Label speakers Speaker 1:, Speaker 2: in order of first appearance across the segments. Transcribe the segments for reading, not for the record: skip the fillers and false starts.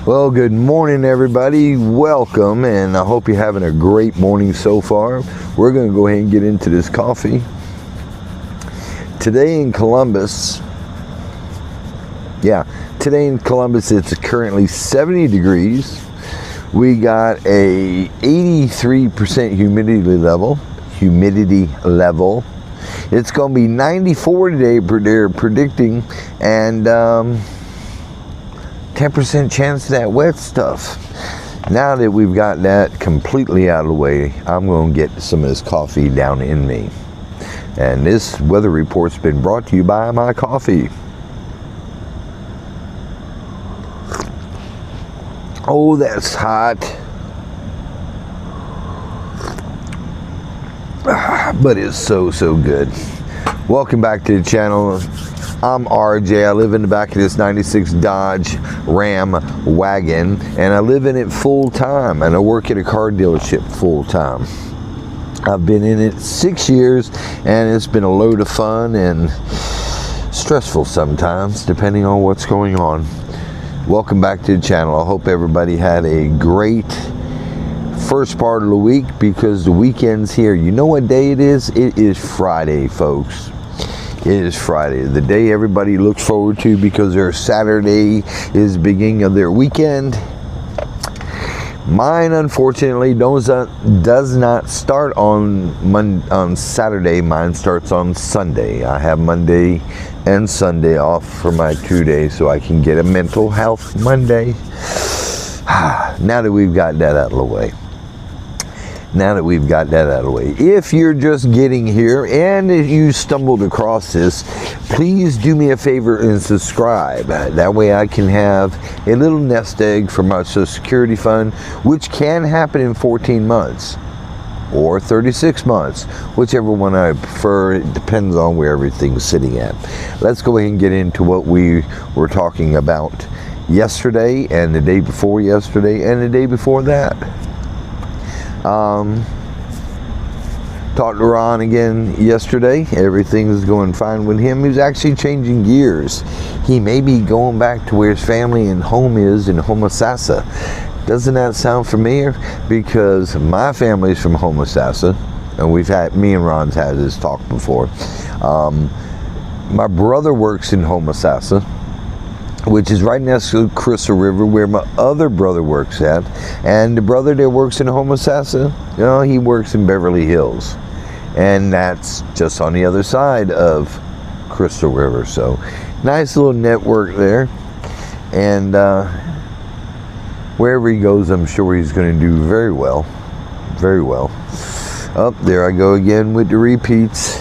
Speaker 1: Well, good morning, everybody. Welcome, and I hope you're having a great morning so far. We're going to go ahead and get into this coffee. Today in Columbus, it's currently 70 degrees. We got a 83% humidity level. It's going to be 94 today, they're predicting, and 10% chance of that wet stuff. Now that we've got that completely out of the way, I'm going to get some of this coffee down in me. And this weather report's been brought to you by my coffee. Oh, that's hot. But it's so good. Welcome back to the channel. I'm RJ. I live in the back of this 96 Dodge Ram wagon, and I live in it full time, and I work at a car dealership full time. I've been in it 6 years, and it's been a load of fun and stressful sometimes, depending on what's going on. Welcome back to the channel. I hope everybody had a great first part of the week, because the weekend's here. You know what day it is? It is Friday, folks. It is Friday, the day everybody looks forward to, because their Saturday is the beginning of their weekend. Mine, unfortunately, does not start on Saturday. Mine starts on Sunday. I have Monday and Sunday off for my 2 days, so I can get a mental health Monday. Now that we've got that out of the way. If you're just getting here and if you stumbled across this, please do me a favor and subscribe. That way I can have a little nest egg for my Social Security fund, which can happen in 14 months or 36 months, whichever one I prefer. It depends on where everything's sitting at. Let's go ahead and get into what we were talking about yesterday, and the day before yesterday, and the day before that. Talked to Ron again yesterday. Everything's going fine with him. He's actually changing gears. He may be going back to where his family and home is in Homosassa. Doesn't that sound familiar? Because my family's from Homosassa, and me and Ron's had this talk before. My brother works in Homosassa, which is right next to Crystal River, where my other brother works at. And the brother that works in Homosassa, he works in Beverly Hills. And that's just on the other side of Crystal River. So, nice little network there. And wherever he goes, I'm sure he's going to do very well. Very well. Oh, there I go again with the repeats.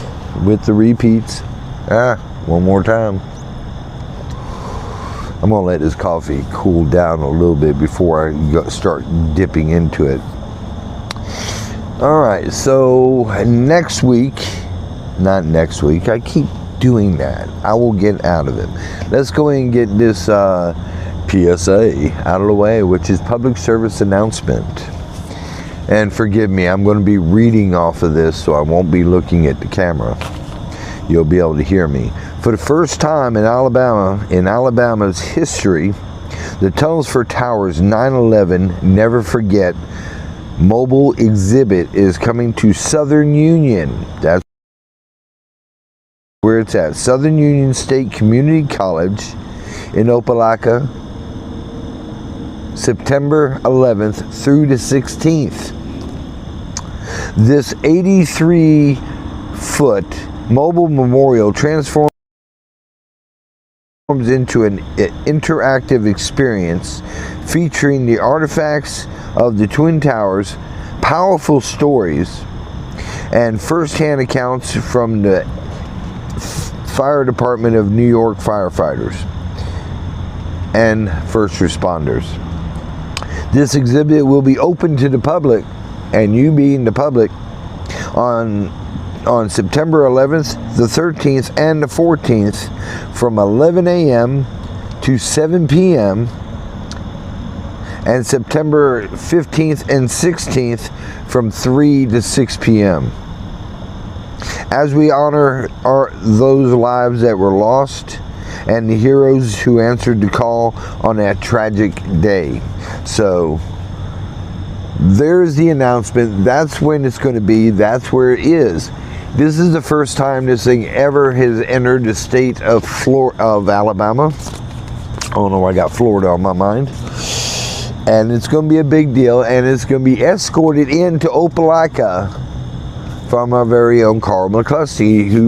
Speaker 1: One more time. I'm going to let this coffee cool down a little bit before I start dipping into it. Alright, so I keep doing that. I will get out of it. Let's go ahead and get this PSA out of the way, which is public service announcement. And forgive me, I'm going to be reading off of this, so I won't be looking at the camera. You'll be able to hear me. For the first time in Alabama's history, the Tunnels for Towers 9/11 Never Forget mobile exhibit is coming to Southern Union. That's where it's at. Southern Union State Community College in Opelika, September 11th through the 16th. This 83-foot mobile memorial transforms into an interactive experience featuring the artifacts of the Twin Towers, powerful stories, and first-hand accounts from the Fire Department of New York firefighters and first responders. This exhibit will be open to the public, and you being the public, on September 11th, the 13th, and the 14th from 11 a.m. to 7 p.m. and September 15th and 16th from 3 to 6 p.m. As we honor those lives that were lost and the heroes who answered the call on that tragic day. So there's the announcement. That's when it's going to be. That's where it is. This is the first time this thing ever has entered the state of Alabama. I don't know why I got Florida on my mind. And it's going to be a big deal, and it's going to be escorted into Opelika from our very own Carl McCluskey, who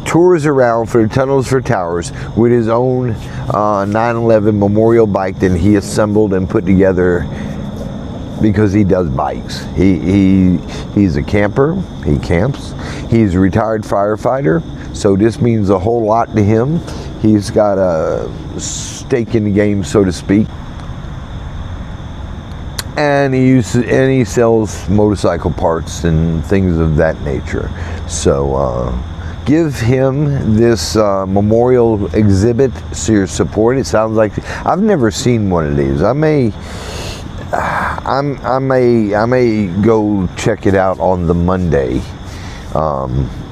Speaker 1: tours around for Tunnels for Towers with his own 911 memorial bike that he assembled and put together because he does bikes. He's a camper. He camps. He's a retired firefighter, so this means a whole lot to him. He's got a stake in the game, so to speak. And he sells motorcycle parts and things of that nature. So give him this memorial exhibit your support. It sounds like I've never seen one of these. I may go check it out on the Monday,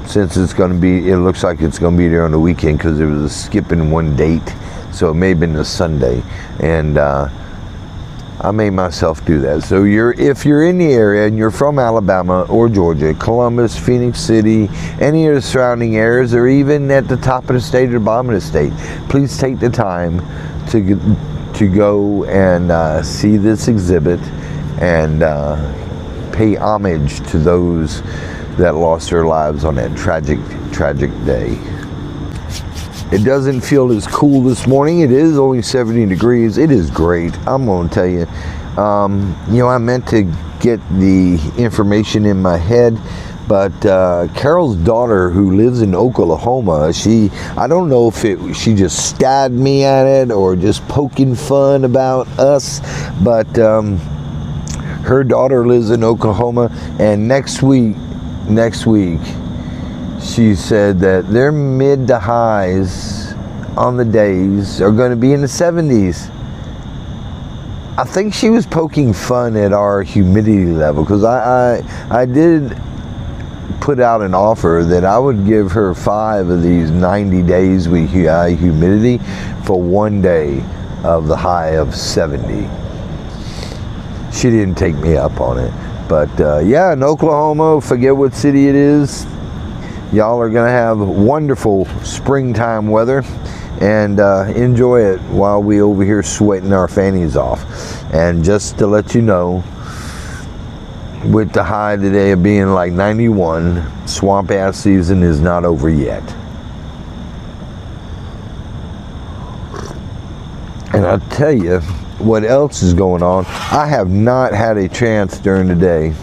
Speaker 1: since it's going to be. It looks like it's going to be there on the weekend because there was a skip in one date, so it may have been a Sunday, and I made myself do that. So if you're in the area and you're from Alabama or Georgia, Columbus, Phoenix City, any of the surrounding areas, or even at the top of the state or the bottom of the state, please take the time to go and see this exhibit and pay homage to those that lost their lives on that tragic day. It doesn't feel as cool this morning. It is only 70 degrees. It is great. I'm going to tell you. I meant to get the information in my head, but Carol's daughter, who lives in Oklahoma, I don't know if she just stabbed me at it or just poking fun about us, but her daughter lives in Oklahoma, and next week, she said that their mid to highs on the days are going to be in the 70s. I think she was poking fun at our humidity level, because I did put out an offer that I would give her 5 of these 90 days with high humidity for one day of the high of 70. She didn't take me up on it. But yeah, in Oklahoma, forget what city it is, y'all are going to have wonderful springtime weather, and enjoy it while we over here sweating our fannies off. And just to let you know, with the high today of being like 91, swamp ass season is not over yet. And I'll tell you what else is going on. I have not had a chance during the day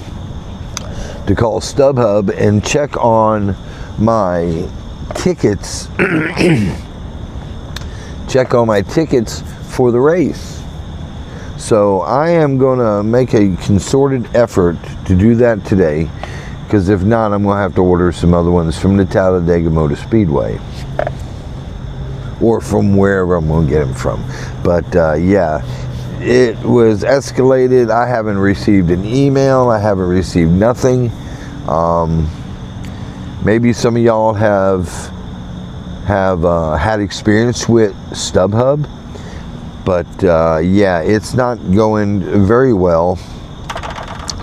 Speaker 1: to call StubHub and check on my tickets check on my tickets for the race. So I am going to make a concerted effort to do that today, because if not, I'm going to have to order some other ones from the Talladega Motor Speedway, or from wherever I'm going to get them from. But yeah, it was escalated. I haven't received an email. I haven't received nothing. Maybe some of y'all have had experience with StubHub, but yeah, it's not going very well.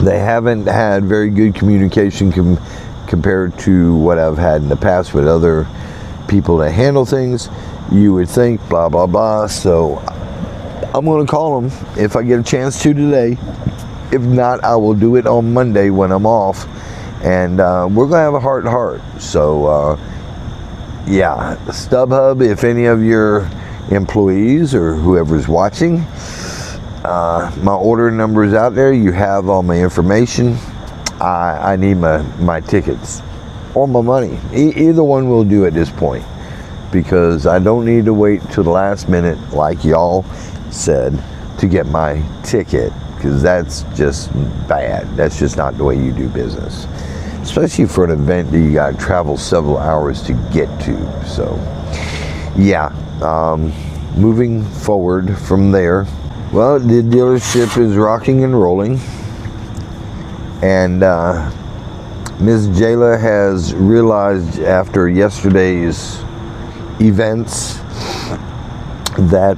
Speaker 1: They haven't had very good communication compared to what I've had in the past with other people that handle things. You would think blah blah blah. So I'm going to call them if I get a chance to today. If not, I will do it on Monday when I'm off, and we're going to have a heart to heart. So yeah, StubHub, if any of your employees or whoever's watching, my order number is out there. You have all my information. I need my tickets or my money. Either one will do at this point, because I don't need to wait till the last minute, like y'all said, to get my ticket, because that's just bad. That's just not the way you do business, especially for an event that you got to travel several hours to get to. So yeah, moving forward from there, well, the dealership is rocking and rolling, and Ms. Jayla has realized after yesterday's events that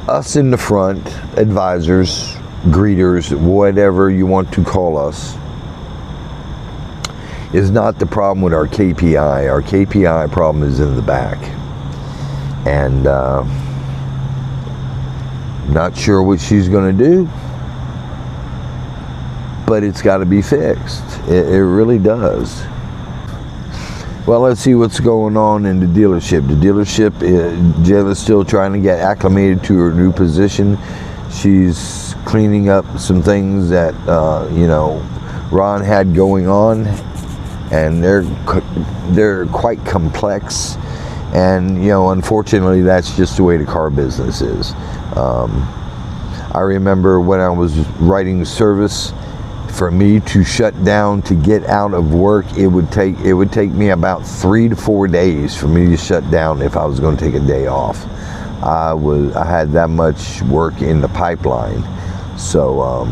Speaker 1: us in the front, advisors, greeters, whatever you want to call us, is not the problem with our KPI. Our KPI problem is in the back. And not sure what she's going to do, but it's got to be fixed. It really does. Well, let's see what's going on in the dealership. The dealership, Jayla's still trying to get acclimated to her new position. She's cleaning up some things that, Ron had going on, and they're quite complex. And, unfortunately, that's just the way the car business is. I remember when I was writing service, for me to shut down to get out of work, it would take me about 3 to 4 days for me to shut down if I was going to take a day off. I had that much work in the pipeline. So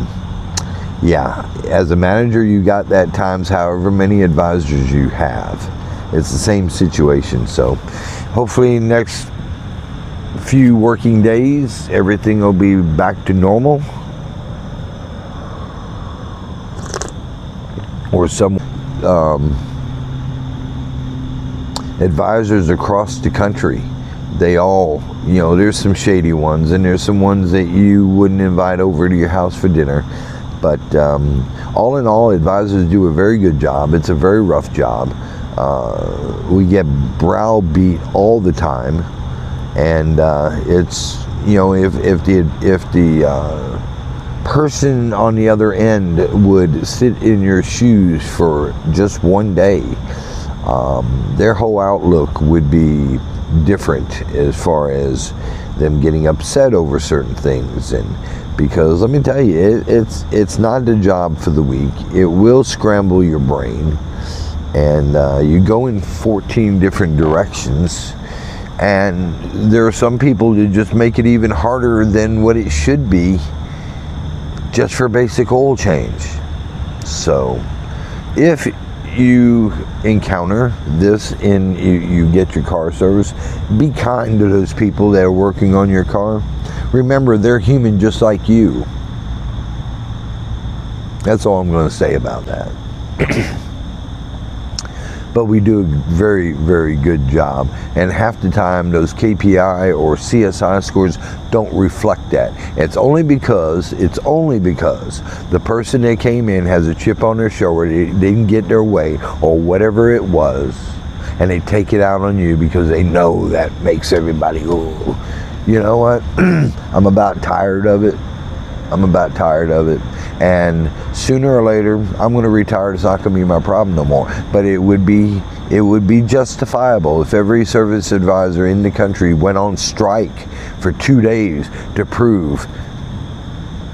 Speaker 1: yeah, as a manager, you got that times however many advisors you have. It's the same situation. So hopefully next few working days everything will be back to normal. Or some advisors across the country, they all, there's some shady ones, and there's some ones that you wouldn't invite over to your house for dinner. But all in all, advisors do a very good job. It's a very rough job. We get browbeat all the time, and it's, if the person on the other end would sit in your shoes for just one day, their whole outlook would be different as far as them getting upset over certain things. And because let me tell you, it's not the job for the weak. It will scramble your brain, and you go in 14 different directions, and there are some people that just make it even harder than what it should be, just for basic oil change. So if you encounter this and you get your car service, be kind to those people that are working on your car. Remember, they're human just like you. That's all I'm going to say about that. But we do a very, very good job. And half the time, those KPI or CSI scores don't reflect that. It's only because the person that came in has a chip on their shoulder, they didn't get their way, or whatever it was, and they take it out on you because they know that makes everybody go, you know what? I'm about tired of it. And sooner or later, I'm going to retire. It's not going to be my problem no more. But it would be justifiable if every service advisor in the country went on strike for 2 days to prove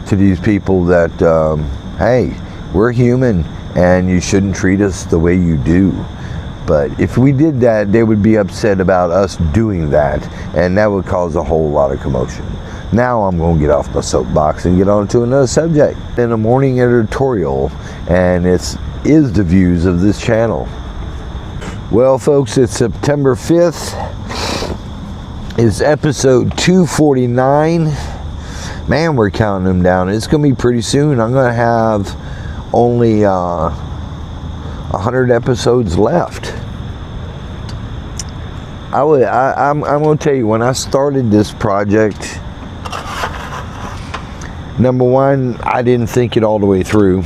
Speaker 1: to these people that, hey, we're human and you shouldn't treat us the way you do. But if we did that, they would be upset about us doing that, and that would cause a whole lot of commotion. Now I'm going to get off my soapbox and get on to another subject. In a morning editorial, and it is the views of this channel. Well, folks, it's September 5th. It's episode 249. Man, we're counting them down. It's going to be pretty soon. I'm going to have only 100 episodes left. I'm going to tell you, when I started this project, number one, I didn't think it all the way through.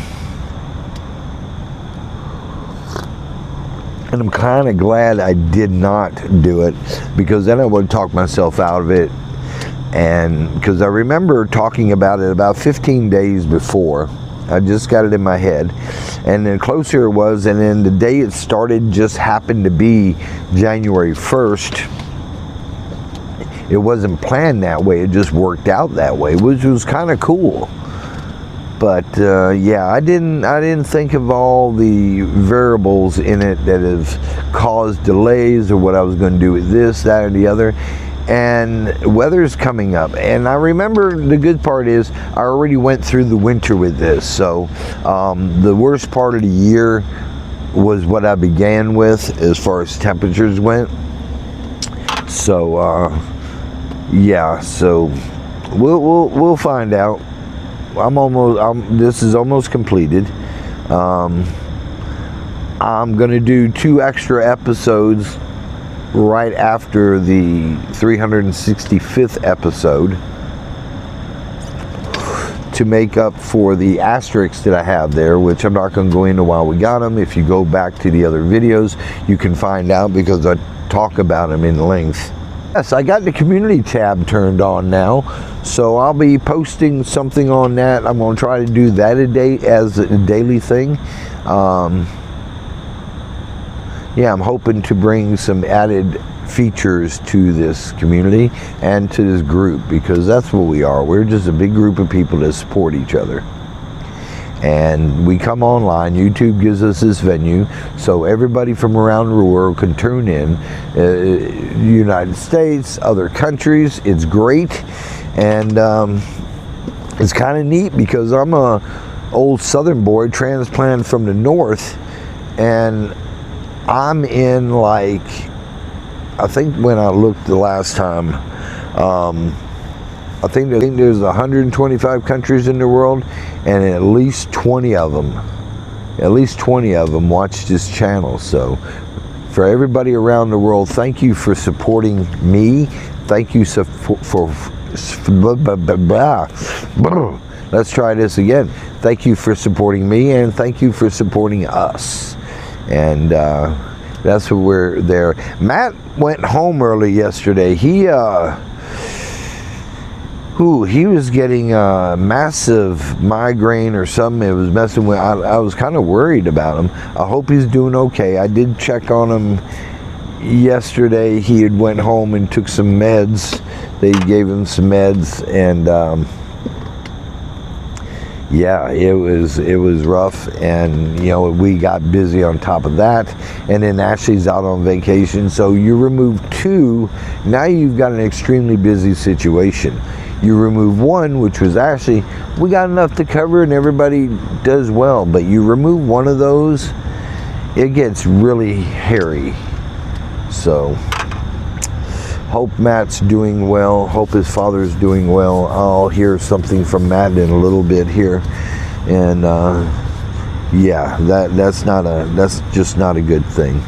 Speaker 1: And I'm kind of glad I did not do it, because then I would talk myself out of it. And because I remember talking about it about 15 days before. I just got it in my head. And the closer it was, and then the day it started just happened to be January 1st. It wasn't planned that way, it just worked out that way, which was kind of cool. But yeah, I didn't think of all the variables in it that have caused delays, or what I was going to do with this, that, or the other. and weather's coming up. And I remember the good part is I already went through the winter with this. So the worst part of the year was what I began with as far as temperatures went. So yeah, so we'll find out. This is almost completed. I'm gonna do 2 extra episodes right after the 365th episode to make up for the asterisks that I have there, which I'm not going to go into while we got them. If you go back to the other videos, you can find out because I talk about them in length. Yes, I got the community tab turned on now, so I'll be posting something on that. I'm going to try to do that as a daily thing. Yeah, I'm hoping to bring some added features to this community and to this group, because that's what we are. We're just a big group of people that support each other. And we come online. YouTube gives us this venue, so everybody from around the world can tune in. United States, other countries. It's great, and it's kind of neat because I'm a old Southern boy transplanted from the North, and I'm in, like, I think when I looked the last time, I think there's 125 countries in the world, and at least 20 of them watch this channel. So for everybody around the world, thank you for supporting me. Thank you let's try this again. Thank you for supporting me, and thank you for supporting us. And that's what we're there. Matt went home early yesterday. He was getting a massive migraine or something. It was messing with. I was kind of worried about him. I hope he's doing okay. I did check on him yesterday. He had went home and took some meds. They gave him some meds, and yeah, it was rough, and you know, we got busy on top of that, and then Ashley's out on vacation, so you remove 2, now you've got an extremely busy situation. You remove 1, which was Ashley, we got enough to cover and everybody does well, but you remove 1 of those, it gets really hairy. So hope Matt's doing well. Hope his father's doing well. I'll hear something from Matt in a little bit here, and yeah, that's just not a good thing.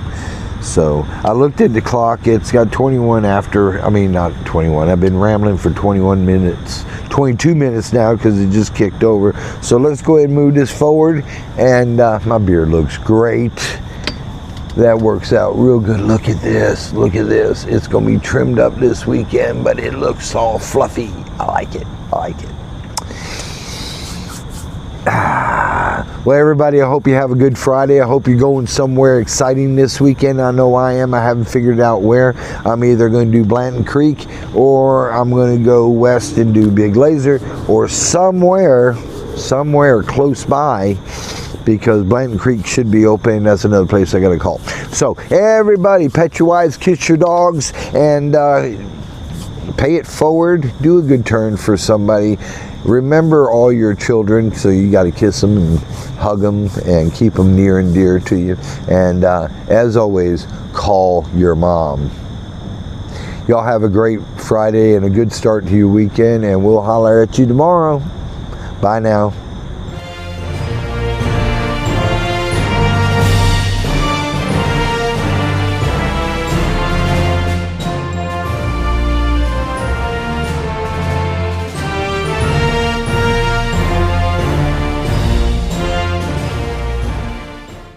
Speaker 1: So I looked at the clock. It's got 21 after. I mean, not 21. I've been rambling for 21 minutes, 22 minutes now because it just kicked over. So let's go ahead and move this forward. And my beard looks great. That works out real good. Look at this. Look at this. It's going to be trimmed up this weekend, but it looks all fluffy. I like it. I like it. Well, everybody, I hope you have a good Friday. I hope you're going somewhere exciting this weekend. I know I am. I haven't figured out where. I'm either going to do Blanton Creek, or I'm going to go west and do Big Laser, or somewhere close by, because Blanton Creek should be open. That's another place I got to call. So everybody, pet your wives, kiss your dogs, and pay it forward. Do a good turn for somebody. Remember all your children, so you got to kiss them and hug them and keep them near and dear to you. And as always, call your mom. Y'all have a great Friday and a good start to your weekend, and we'll holler at you tomorrow. Bye now.